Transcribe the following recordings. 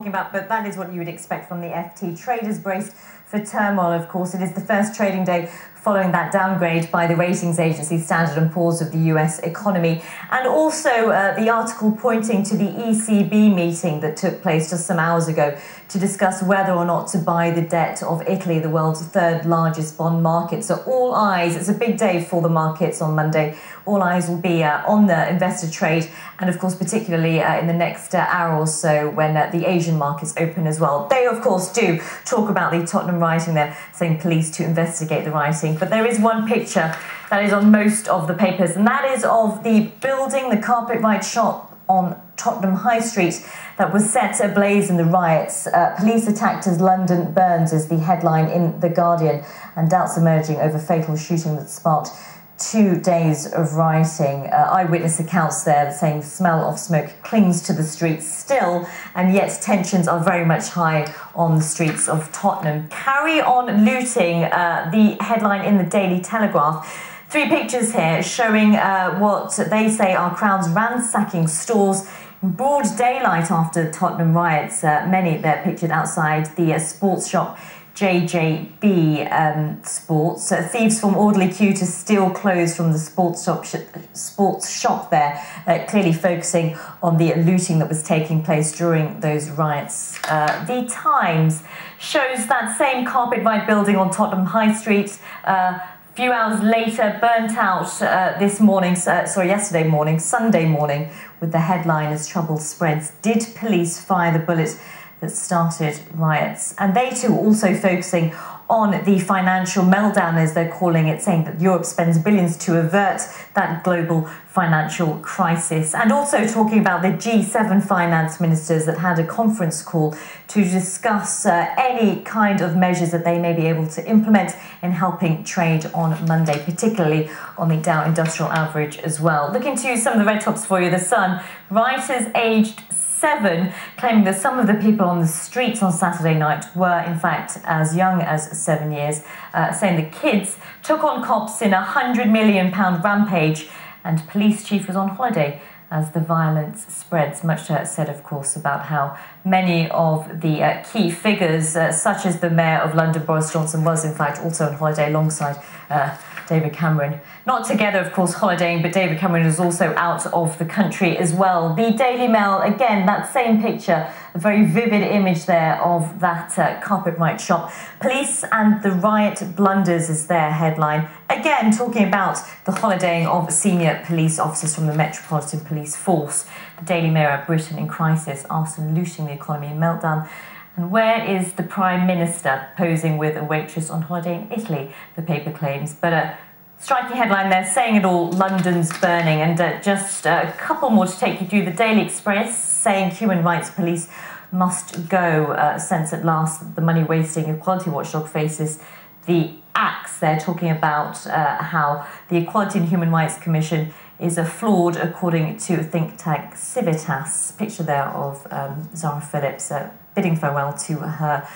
talking about, but that is what you would expect from the FT. Traders braced for turmoil, of course. It is the first trading day following that downgrade by the ratings agency Standard & Poor's of the US economy, and also the article pointing to the ECB meeting that took place just some hours ago to discuss whether or not to buy the debt of Italy, the world's third largest bond market. So all eyes, it's a big day for the markets on Monday, all eyes will be on the investor trade, and of course particularly in the next hour or so when the Asian markets open as well. They of course do talk about the Tottenham rioting. They're saying police to investigate the rioting, but there is one picture that is on most of the papers, and that is of the building, the Carpet-Rite shop on Tottenham High Street that was set ablaze in the riots. Police attacked as London burns is the headline in The Guardian, and doubts emerging over fatal shooting that sparked 2 days of rioting. Eyewitness accounts there saying the smell of smoke clings to the streets still, and yet tensions are very much high on the streets of Tottenham. Carry on looting, the headline in the Daily Telegraph. 3 pictures here showing what they say are crowds ransacking stores in broad daylight after Tottenham riots. Many they're pictured outside the sports shop JJB Sports. Thieves form orderly queue to steal clothes from the sports shop there, clearly focusing on the looting that was taking place during those riots. The Times shows that same Carpet-Rite building on Tottenham High Street few hours later, burnt out yesterday morning, Sunday morning, with the headline as trouble spreads. Did police fire the bullet that started riots? And they too also focusing on the financial meltdown, as they're calling it, saying that Europe spends billions to avert that global financial crisis. And also talking about the G7 finance ministers that had a conference call to discuss any kind of measures that they may be able to implement in helping trade on Monday, particularly on the Dow Industrial Average as well. Looking to some of the red tops for you, The Sun, writers aged 7 claiming that some of the people on the streets on Saturday night were in fact as young as 7 years, saying the kids took on cops in a £100 million rampage, and police chief was on holiday as the violence spreads. Much said, of course, about how many of the key figures, such as the Mayor of London, Boris Johnson, was in fact also on holiday alongside David Cameron. Not together, of course, holidaying, but David Cameron is also out of the country as well. The Daily Mail, again, that same picture, a very vivid image there of that Carpet-Rite shop. Police and the riot blunders is their headline. Again, talking about the holidaying of senior police officers from the Metropolitan Police Force. The Daily Mirror, Britain in crisis, arson looting the economy in meltdown. And where is the Prime Minister posing with a waitress on holiday in Italy, the paper claims. But a striking headline there, saying it all, London's burning. And just a couple more to take you through. The Daily Express saying human rights police must go, since at last the money-wasting equality watchdog faces the axe. They're talking about how the Equality and Human Rights Commission is flawed, according to think tank Civitas. Picture there of Zara Phillips bidding farewell to her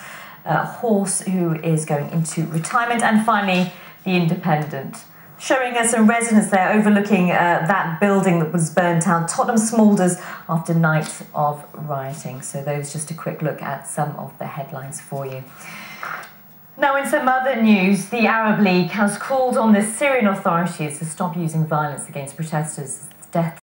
horse, who is going into retirement. And finally, The Independent, showing us some residents there overlooking that building that was burnt out. Tottenham smoulders after night of rioting. So those just a quick look at some of the headlines for you. Now, in some other news, the Arab League has called on the Syrian authorities to stop using violence against protesters. Death